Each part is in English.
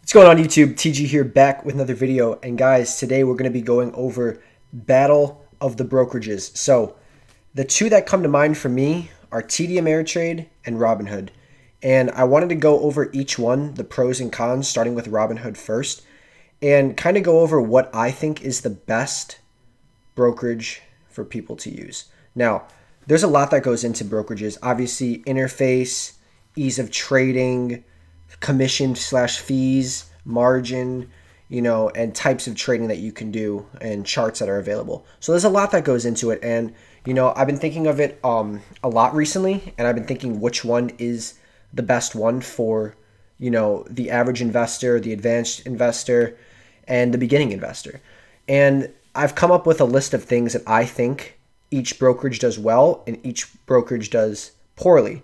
What's going on YouTube? TG here, back with another video. And guys, today we're going to be going over Battle of the Brokerages. So the two that come to mind for me are TD Ameritrade and Robinhood. And I wanted to go over each one, the pros and cons, starting with Robinhood first, and kind of go over what I think is the best brokerage for people to use. Now, there's a lot that goes into brokerages. Obviously, interface, ease of trading, commission/fees, margin, and types of trading that you can do and charts that are available. So there's a lot that goes into it. And, I've been thinking of it a lot recently, and I've been thinking which one is the best one for, the average investor, the advanced investor, and the beginning investor. And I've come up with a list of things that I think each brokerage does well and each brokerage does poorly,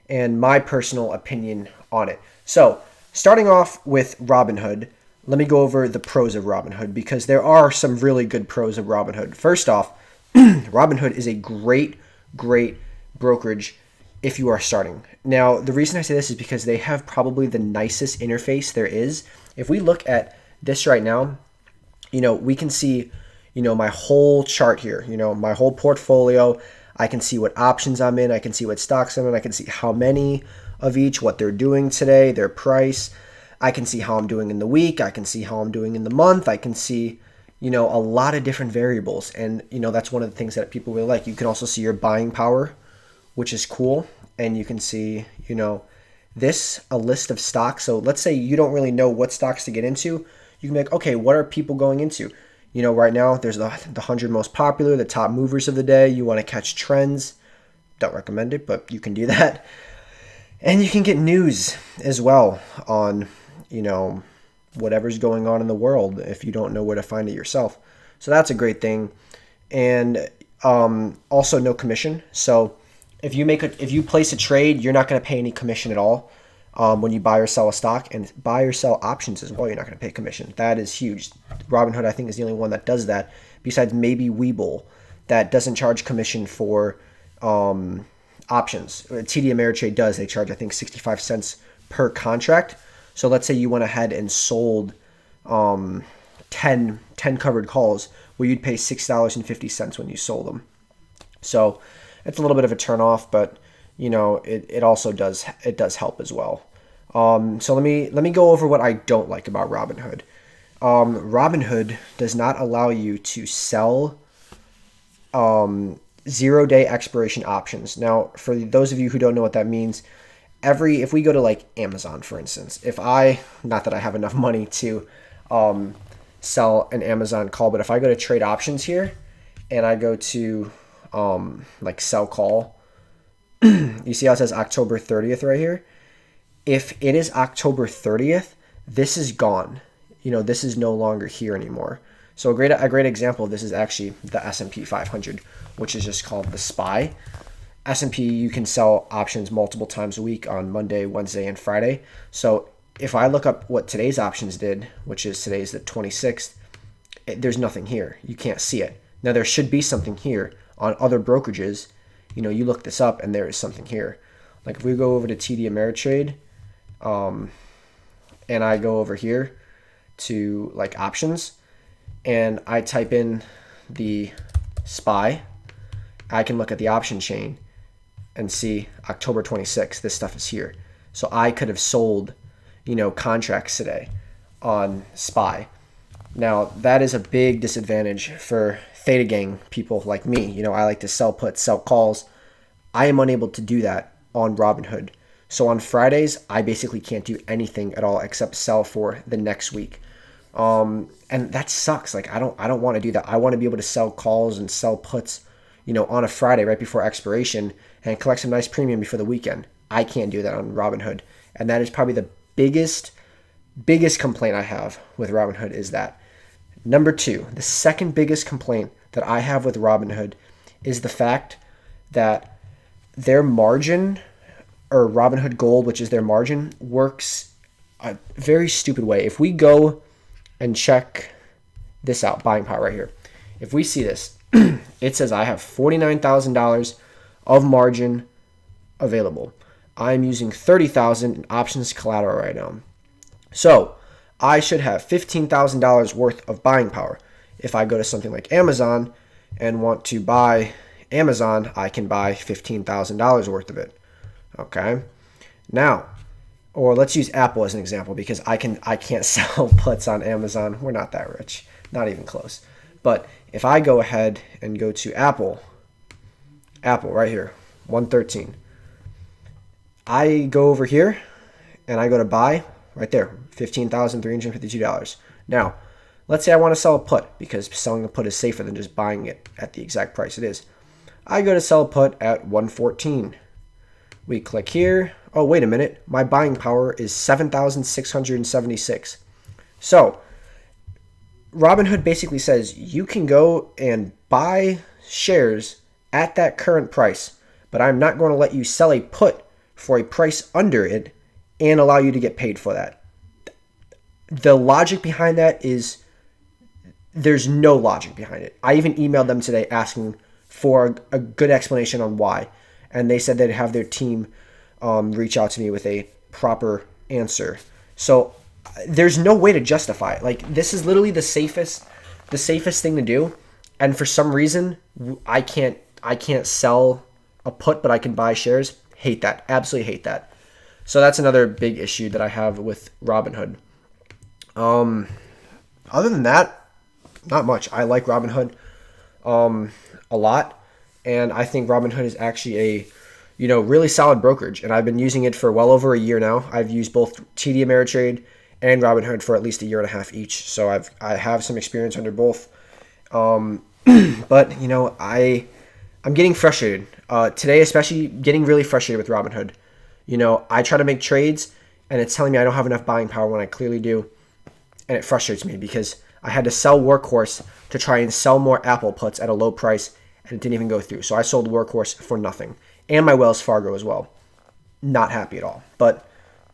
and my personal opinion on it. So, starting off with Robinhood, let me go over the pros of Robinhood because there are some really good pros of Robinhood. First off, Robinhood is a great brokerage if you are starting. Now, the reason I say this is because they have probably the nicest interface there is. If we look at this right now, we can see, my whole chart here, my whole portfolio. I can see what options I'm in. I can see what stocks I'm in. I can see how many of each, what they're doing today, their price. I can see how I'm doing in the week. I can see how I'm doing in the month. I can see, a lot of different variables. And, that's one of the things that people really like. You can also see your buying power, which is cool. And you can see, a list of stocks. So let's say you don't really know what stocks to get into. You can be like, okay, what are people going into? Right now there's the 100 most popular, the top movers of the day. You want to catch trends. Don't recommend it, but you can do that. And you can get news as well on, whatever's going on in the world if you don't know where to find it yourself. So that's a great thing. And also no commission. So if you place a trade, you're not going to pay any commission at all. When you buy or sell a stock, and buy or sell options as well, you're not going to pay commission. That is huge. Robinhood, I think, is the only one that does that, besides maybe Webull, that doesn't charge commission for options. TD Ameritrade does. They charge, I think, 65 cents per contract. So let's say you went ahead and sold 10 covered calls, where you'd pay $6.50 when you sold them. So it's a little bit of a turnoff, but it also does help as well. So let me go over what I don't like about Robinhood. Robinhood does not allow you to sell 0-day expiration options. Now, for those of you who don't know what that means, if we go to like Amazon, for instance, not that I have enough money to sell an Amazon call, but if I go to trade options here and I go to like sell call, you see how it says October 30th right here? If it is October 30th, this is gone. This is no longer here anymore. So a great example of this is actually the S&P 500, which is just called the SPY. S&P, you can sell options multiple times a week on Monday, Wednesday, and Friday. So if I look up what today's options did, which is today's the 26th, there's nothing here. You can't see it. Now, there should be something here on other brokerages. You look this up and there is something here. Like if we go over to TD Ameritrade, and I go over here to like options, and I type in the SPY, I can look at the option chain and see October 26th, this stuff is here. So I could have sold, contracts today on SPY. Now, that is a big disadvantage for Theta Gang people like me. I like to sell puts, sell calls. I am unable to do that on Robinhood. So on Fridays, I basically can't do anything at all except sell for the next week. And that sucks. Like I don't want to do that. I want to be able to sell calls and sell puts, on a Friday right before expiration and collect some nice premium before the weekend. I can't do that on Robinhood. And that is probably the biggest complaint I have with Robinhood is that. Number two, the second biggest complaint that I have with Robinhood is the fact that their margin, or Robinhood Gold, which is their margin, works a very stupid way. If we go and check this out, buying power right here, if we see this, it says I have $49,000 of margin available. I'm using $30,000 in options collateral right now. So I should have $15,000 worth of buying power. If I go to something like Amazon and want to buy Amazon, I can buy $15,000 worth of it. Okay. Now, or let's use Apple as an example, because I can't sell puts on Amazon. We're not that rich, not even close. But if I go ahead and go to Apple right here, 113. I go over here and I go to buy right there, $15,352. Now, let's say I want to sell a put, because selling a put is safer than just buying it at the exact price it is. I go to sell a put at 114. We click here. Oh, wait a minute. My buying power is 7,676. So, Robinhood basically says you can go and buy shares at that current price, but I'm not going to let you sell a put for a price under it and allow you to get paid for that. The logic behind that is there's no logic behind it. I even emailed them today asking for a good explanation on why, and they said they'd have their team reach out to me with a proper answer. So there's no way to justify it. Like, this is literally the safest thing to do, and for some reason I can't sell a put, but I can buy shares. Hate that. Absolutely hate that. So that's another big issue that I have with Robinhood. Other than that, not much. I like Robinhood a lot, and I think Robinhood is actually a really solid brokerage, and I've been using it for well over a year now. I've used both TD Ameritrade and Robinhood for at least a year and a half each, so I have some experience under both. But I'm getting frustrated today, especially getting really frustrated with Robinhood. I try to make trades, and it's telling me I don't have enough buying power when I clearly do, and it frustrates me because I had to sell Workhorse to try and sell more Apple puts at a low price, and it didn't even go through. So I sold Workhorse for nothing, and my Wells Fargo as well. Not happy at all. But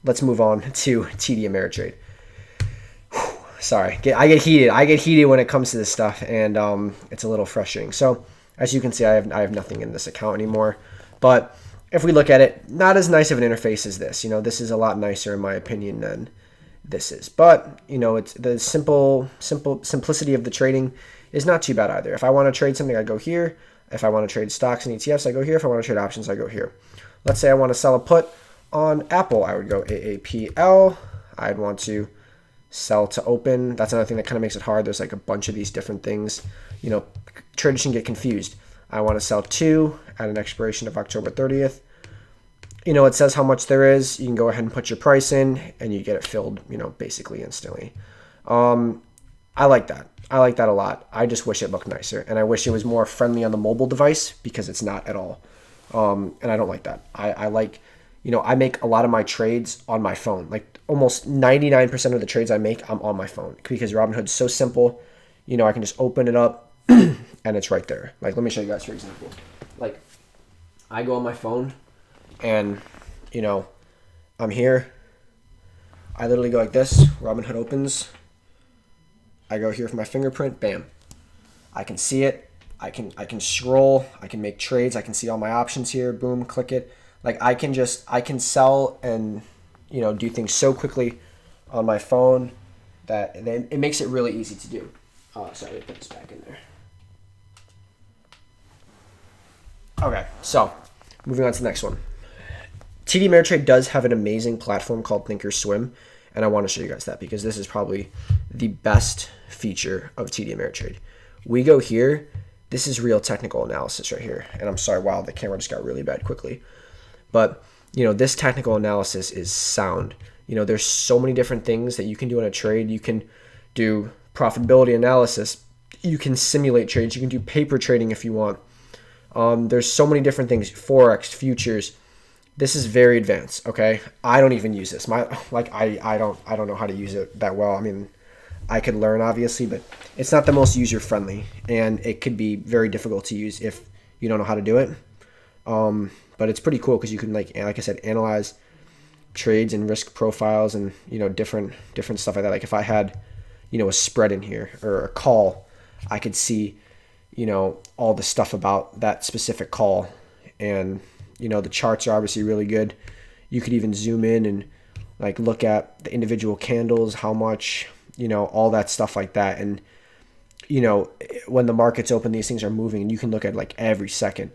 let's move on to TD Ameritrade. Sorry, I get heated. I get heated when it comes to this stuff, and it's a little frustrating. So as you can see, I have nothing in this account anymore. But if we look at it, not as nice of an interface as this. This is a lot nicer in my opinion than this is. But it's the simplicity of the trading is not too bad either. If I want to trade something, I go here. If I want to trade stocks and ETFs, I go here. If I want to trade options, I go here. Let's say I want to sell a put on Apple. I would go AAPL. I'd want to sell to open. That's another thing that kind of makes it hard. There's like a bunch of these different things. Traders can get confused. I want to sell to at an expiration of October 30th. It says how much there is. You can go ahead and put your price in, and you get it filled, basically instantly. I like that. I like that a lot. I just wish it looked nicer, and I wish it was more friendly on the mobile device, because it's not at all. And I don't like that. I like, I make a lot of my trades on my phone. Like almost 99% of the trades I make, I'm on my phone, because Robinhood's so simple. I can just open it up and it's right there. Like, let me show you guys, for example. Like, I go on my phone and, I'm here. I literally go like this. Robinhood opens. I go here for my fingerprint. Bam. I can see it. I can scroll. I can make trades. I can see all my options here. Boom, click it. Like, I can sell and, do things so quickly on my phone that it makes it really easy to do. Sorry, let me put this back in there. Okay, so moving on to the next one. TD Ameritrade does have an amazing platform called Thinkorswim, and I want to show you guys that, because this is probably the best feature of TD Ameritrade. We go here. This is real technical analysis right here, and I'm sorry, wow, the camera just got really bad quickly. But, this technical analysis is sound. There's so many different things that you can do in a trade. You can do profitability analysis. You can simulate trades. You can do paper trading if you want. There's so many different things. Forex, futures. This is very advanced. Okay, I don't even use this. I don't know how to use it that well. I mean, I could learn obviously, but it's not the most user friendly, and it could be very difficult to use if you don't know how to do it. But it's pretty cool because you can like I said, analyze trades and risk profiles and different stuff like that. Like if I had a spread in here or a call, I could see all the stuff about that specific call, and the charts are obviously really good. You could even zoom in and like look at the individual candles, how much, all that stuff like that. And, when the market's open, these things are moving, and you can look at like every second,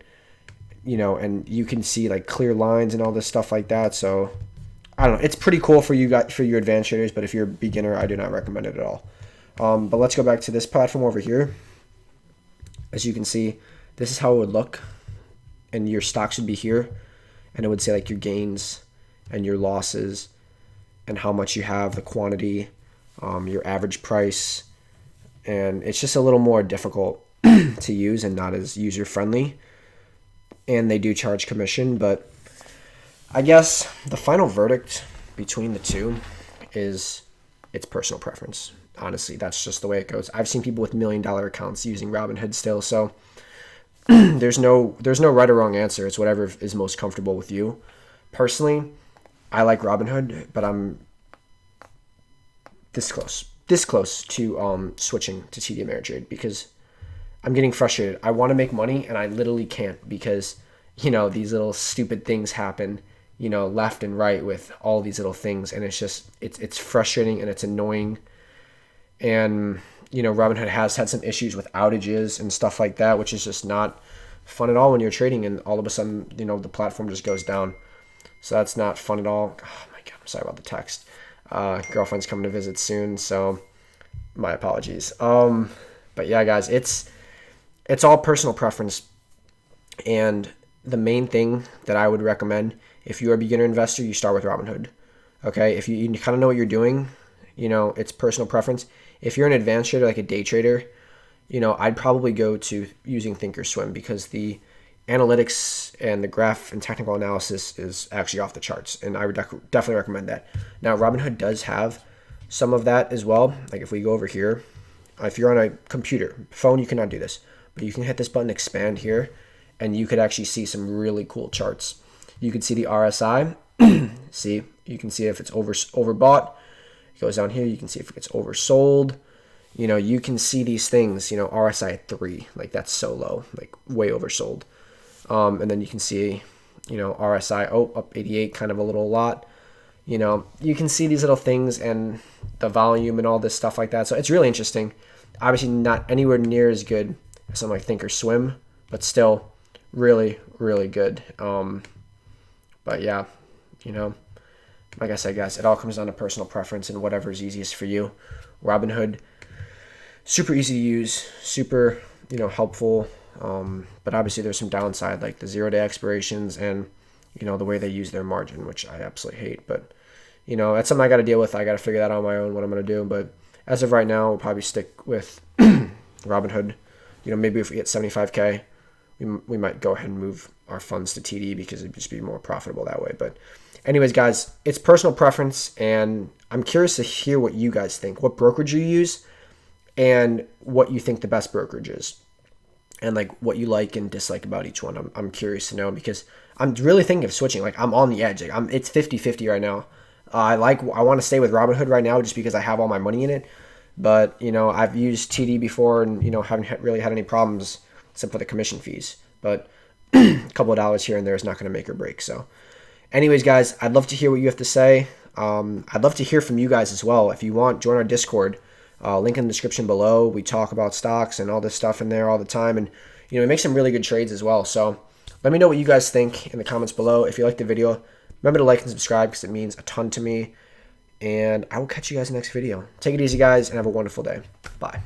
and you can see like clear lines and all this stuff like that. So I don't know. It's pretty cool for you guys, for your advanced traders, but if you're a beginner, I do not recommend it at all. But let's go back to this platform over here. As you can see, this is how it would look, and your stocks would be here, and it would say like your gains and your losses and how much you have, the quantity, your average price, and it's just a little more difficult to use and not as user friendly. And they do charge commission, but I guess the final verdict between the two is it's personal preference. Honestly, that's just the way it goes. I've seen people with $1 million accounts using Robinhood still, so there's no right or wrong answer. It's whatever is most comfortable with you. Personally, I like Robinhood, but I'm this close to switching to TD Ameritrade because I'm getting frustrated. I want to make money and I literally can't because these little stupid things happen, left and right with all these little things, and it's just it's frustrating and it's annoying. And Robinhood has had some issues with outages and stuff like that, which is just not fun at all when you're trading and all of a sudden the platform just goes down. So that's not fun at all. Oh my god, I'm sorry about the text. Girlfriend's coming to visit soon, so my apologies. But yeah, guys, it's all personal preference. And the main thing that I would recommend, if you're a beginner investor, you start with Robinhood. Okay, if you kind of know what you're doing, it's personal preference. If you're an advanced trader, like a day trader, I'd probably go to using Thinkorswim because the analytics and the graph and technical analysis is actually off the charts, and I would definitely recommend that. Now, Robinhood does have some of that as well. Like if we go over here, if you're on a computer, phone, you cannot do this, but you can hit this button, expand here, and you could actually see some really cool charts. You could see the RSI. See, you can see if it's overbought. It goes down here. You can see if it gets oversold. You can see these things. RSI at 3, like that's so low, like way oversold. And then you can see, RSI up 88, kind of a lot. You can see these little things and the volume and all this stuff like that. So it's really interesting. Obviously, not anywhere near as good as something like Thinkorswim, but still really, really good. But yeah, like I said, guys, it all comes down to personal preference and whatever is easiest for you. Robinhood, super easy to use, super, helpful. But obviously there's some downside, like the 0-day expirations and, the way they use their margin, which I absolutely hate. But, that's something I got to deal with. I got to figure that out on my own, what I'm going to do. But as of right now, we'll probably stick with Robinhood. Maybe if we get 75K, we might go ahead and move our funds to TD because it'd just be more profitable that way. But anyways, guys, it's personal preference, and I'm curious to hear what you guys think, what brokerage you use, and what you think the best brokerage is, and like what you like and dislike about each one. I'm curious to know because I'm really thinking of switching. Like I'm on the edge. Like it's 50-50 right now. I want to stay with Robinhood right now just because I have all my money in it. But I've used TD before and haven't really had any problems except for the commission fees. But a couple of dollars here and there is not going to make or break. So anyways, guys, I'd love to hear what you have to say. I'd love to hear from you guys as well. If you want, join our Discord. Link in the description below. We talk about stocks and all this stuff in there all the time. And, we make some really good trades as well. So let me know what you guys think in the comments below. If you liked the video, remember to like and subscribe because it means a ton to me. And I will catch you guys in the next video. Take it easy, guys, and have a wonderful day. Bye.